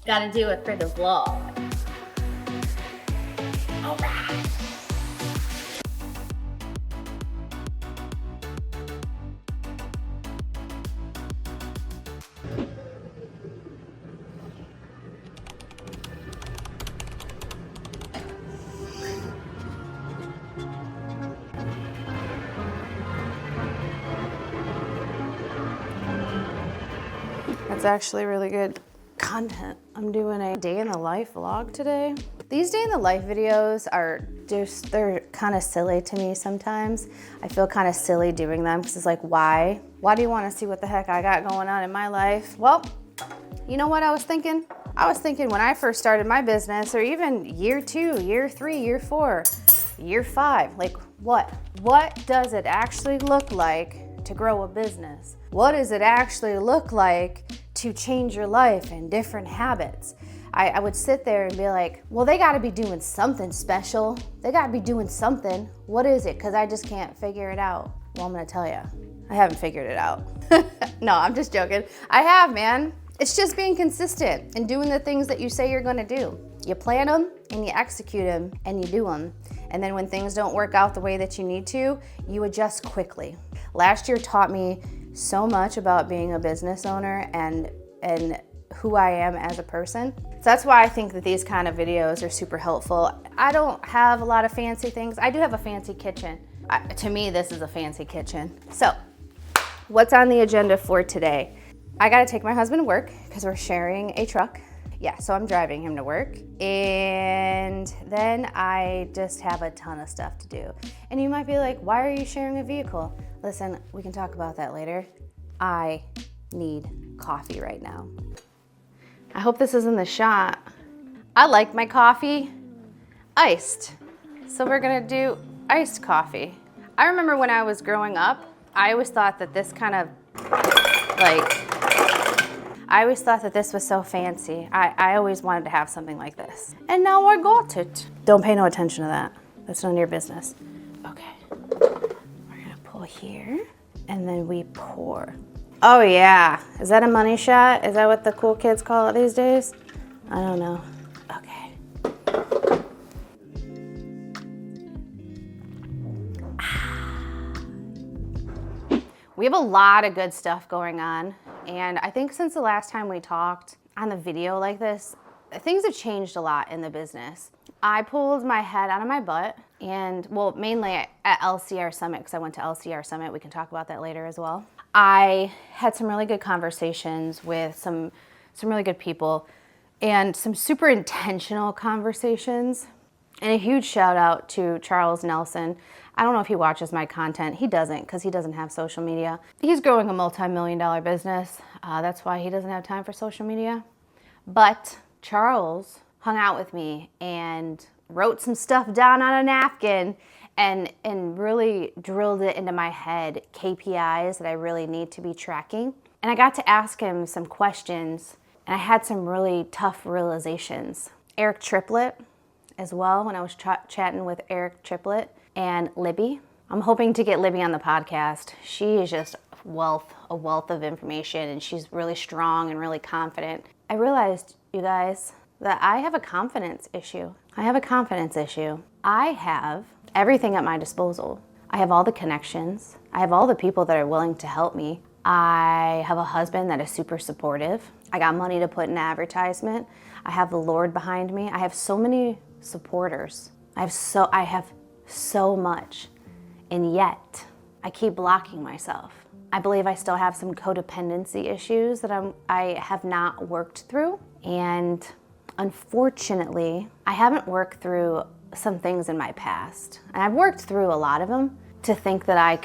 Gotta do it for the vlog. All right. That's actually really good content. I'm doing a day in the life vlog today. These day in the life videos are just, they're kind of silly to me sometimes. I feel kind of silly doing them because it's like, why? Why do you want to see what the heck I got going on in my life? Well, you know what I was thinking? I was thinking when I first started my business, or even year 2, year 3, year 4, year 5, like what does it actually look like to grow a business? What does it actually look like to change your life and different habits? I would sit there and be like, well, they gotta be doing something special. They gotta be doing something. What is it? Because I just can't figure it out. Well, I'm gonna tell you, I haven't figured it out. No, I'm just joking. I have, man. It's just being consistent and doing the things that you say you're gonna do. You plan them and you execute them and you do them. And then when things don't work out the way that you need to, you adjust quickly. Last year taught me so much about being a business owner and who I am as a person. So that's why I think that these kind of videos are super helpful. I don't have a lot of fancy things. I do have a fancy kitchen. To me, this is a fancy kitchen. So what's on the agenda for today? I gotta take my husband to work because we're sharing a truck. Yeah, so I'm driving him to work. And then I just have a ton of stuff to do. And you might be like, why are you sharing a vehicle? Listen, we can talk about that later. I need coffee right now. I hope this isn't the shot. I like my coffee iced. So we're gonna do iced coffee. I remember when I was growing up, I always thought that this kind of I always thought that this was so fancy. I always wanted to have something like this. And now I got it. Don't pay no attention to that. That's none of your business. Okay, we're gonna pull here and then we pour. Oh yeah, is that a money shot? Is that what the cool kids call it these days? I don't know. Okay. We have a lot of good stuff going on. And I think since the last time we talked on the video like this, things have changed a lot in the business. I pulled my head out of my butt and, well, mainly at LCR Summit, because I went to LCR Summit. We can talk about that later as well. I had some really good conversations with some really good people and some super intentional conversations. And a huge shout out to Charles Nelson. I don't know if he watches my content. He doesn't, because he doesn't have social media. He's growing a multi-million-dollar business. That's why he doesn't have time for social media. But Charles hung out with me and wrote some stuff down on a napkin and really drilled it into my head, KPIs that I really need to be tracking. And I got to ask him some questions, and I had some really tough realizations. Eric Triplett as well, when I was chatting with Eric Triplett and Libby. I'm hoping to get Libby on the podcast. She is just a wealth of information, and she's really strong and really confident. I realized, you guys, that I have a confidence issue. I have everything at my disposal. I have all the connections. I have all the people that are willing to help me. I have a husband that is super supportive. I got money to put in advertisement. I have the Lord behind me. I have so many supporters. I have so much, and yet I keep blocking myself. I believe I still have some codependency issues that I have not worked through, and unfortunately, I haven't worked through some things in my past, and I've worked through a lot of them to think that I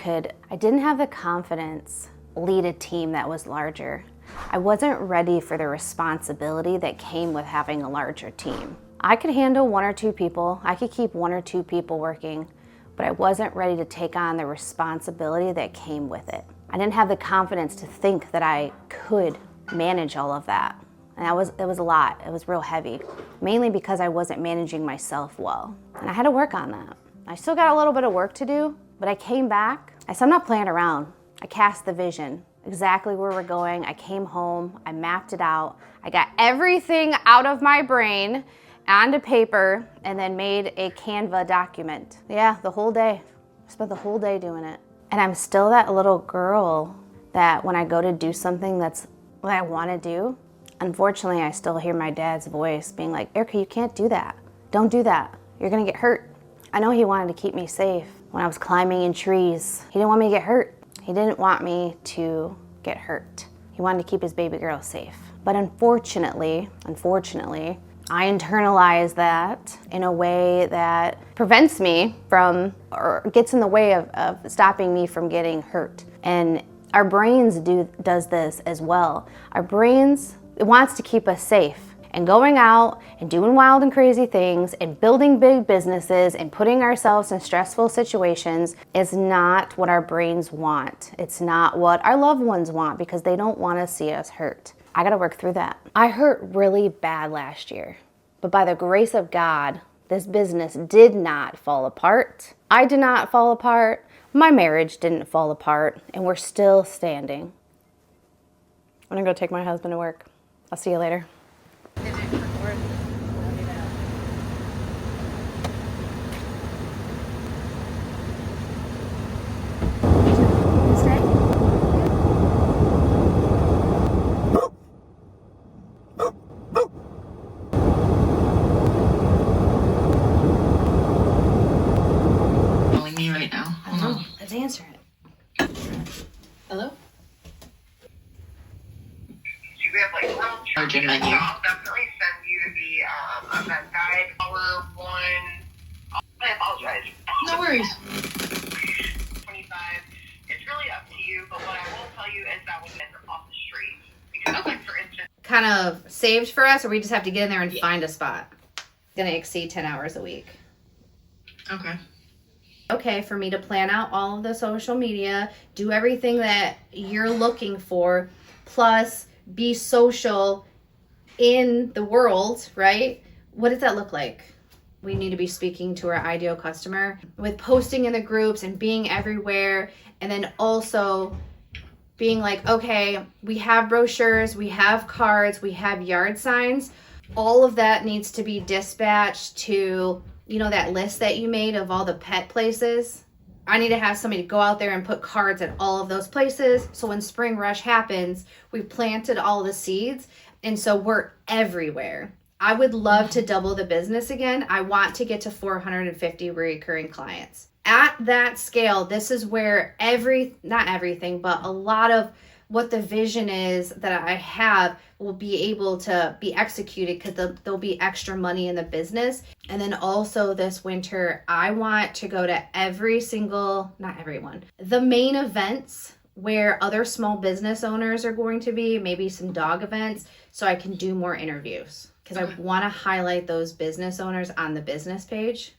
didn't have the confidence lead a team that was larger. I wasn't ready for the responsibility that came with having a larger team. I could handle 1 or 2 people. I could keep 1 or 2 people working, but I wasn't ready to take on the responsibility that came with it. I didn't have the confidence to think that I could manage all of that. And it was a lot. It was real heavy, mainly because I wasn't managing myself well. And I had to work on that. I still got a little bit of work to do, but I came back. I said, I'm not playing around. I cast the vision. exactly where we're going. I came home, I mapped it out. I got everything out of my brain onto paper and then made a Canva document. Yeah, the whole day. I spent the whole day doing it. And I'm still that little girl that when I go to do something that's what I want to do, unfortunately, I still hear my dad's voice being like, Erica, you can't do that. Don't do that. You're gonna get hurt. I know he wanted to keep me safe when I was climbing in trees. He didn't want me to get hurt. He didn't want me to get hurt. He wanted to keep his baby girl safe. But unfortunately, I internalize that in a way that prevents me from, or gets in the way of stopping me from getting hurt. And our brains does this as well. Our brains, it wants to keep us safe. And going out and doing wild and crazy things and building big businesses and putting ourselves in stressful situations is not what our brains want. It's not what our loved ones want because they don't want to see us hurt. I gotta work through that. I hurt really bad last year, but by the grace of God, this business did not fall apart. I did not fall apart. My marriage didn't fall apart, and we're still standing. I'm gonna go take my husband to work. I'll see you later. Calling me right now. Hold on. Let's answer it. Hello? We have like Urgent menu. I'll definitely send you the event guide. Hour one. I apologize. No worries. 25. It's really up to you, but what I will tell you is that when it's off the street, because like for instance, Kind of saved for us, or we just have to get in there and find a spot? It's gonna exceed 10 hours a week. Okay. Okay for me to plan out all of the social media, do everything that you're looking for, plus be social in the world, right? What does that look like? We need to be speaking to our ideal customer with posting in the groups and being everywhere, and then also being like, okay, we have brochures, we have cards, we have yard signs. All of that needs to be dispatched to, you know, that list that you made of all the pet places. I need to have somebody go out there and put cards at all of those places. So when spring rush happens, we've planted all the seeds. And so we're everywhere. I would love to double the business again. I want to get to 450 recurring clients. At that scale, this is where not everything, but a lot of what the vision is that I have will be able to be executed because there'll be extra money in the business. And then also this winter, I want to go to not everyone, the main events where other small business owners are going to be, maybe some dog events, so I can do more interviews. Because I want to highlight those business owners on the business page.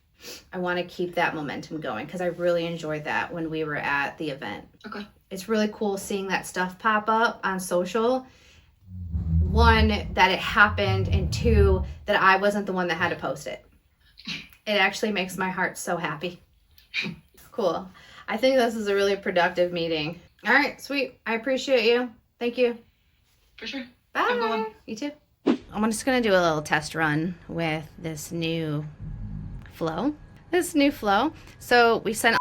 I want to keep that momentum going because I really enjoyed that when we were at the event. Okay. It's really cool seeing that stuff pop up on social. One, that it happened, and two, that I wasn't the one that had to post it. It actually makes my heart so happy. Cool. I think this is a really productive meeting. All right, sweet. I appreciate you. Thank you. For sure. Bye. Have a good one. You too. I'm just going to do a little test run with this new flow. So we sent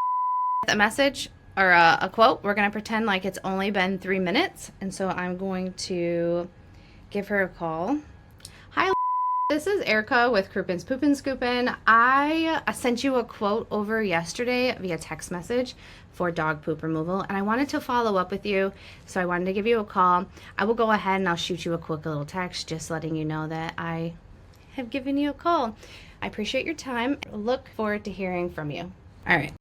a message or a quote. We're going to pretend like it's only been 3 minutes. And so I'm going to give her a call. Hi, this is Erica with Croupin's Poopin' Scoopin'. I sent you a quote over yesterday via text message for dog poop removal, and I wanted to follow up with you, so I wanted to give you a call. I will go ahead and I'll shoot you a quick little text just letting you know that I have given you a call. I appreciate your time. Look forward to hearing from you. All right.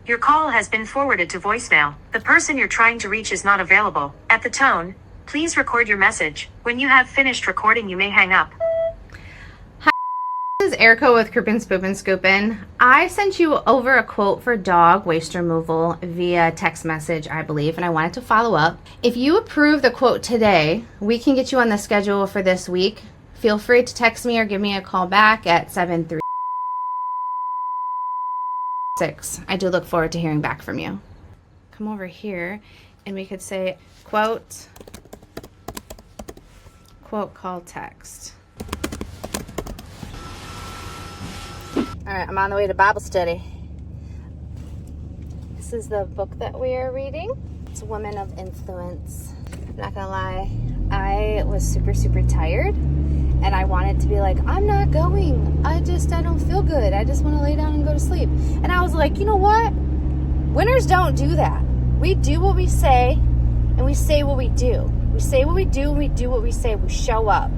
Your call has been forwarded to voicemail. The person you're trying to reach is not available. At the tone, please record your message. When you have finished recording, you may hang up. This is Erica with Croupin's Poopin' Scoopin'. I sent you over a quote for dog waste removal via text message, I believe, and I wanted to follow up. If you approve the quote today, we can get you on the schedule for this week. Feel free to text me or give me a call back at 6. I do look forward to hearing back from you. Come over here and we could say quote call text. All right, I'm on the way to Bible study. This is the book that we are reading. It's Women of Influence. I'm not gonna lie, I was super tired and I wanted to be like, I'm not going. I don't feel good. I just want to lay down and go to sleep. And I was like, you know what? Winners don't do that. We do what we say and we say what we do. We say what we do and we do what we say. We show up.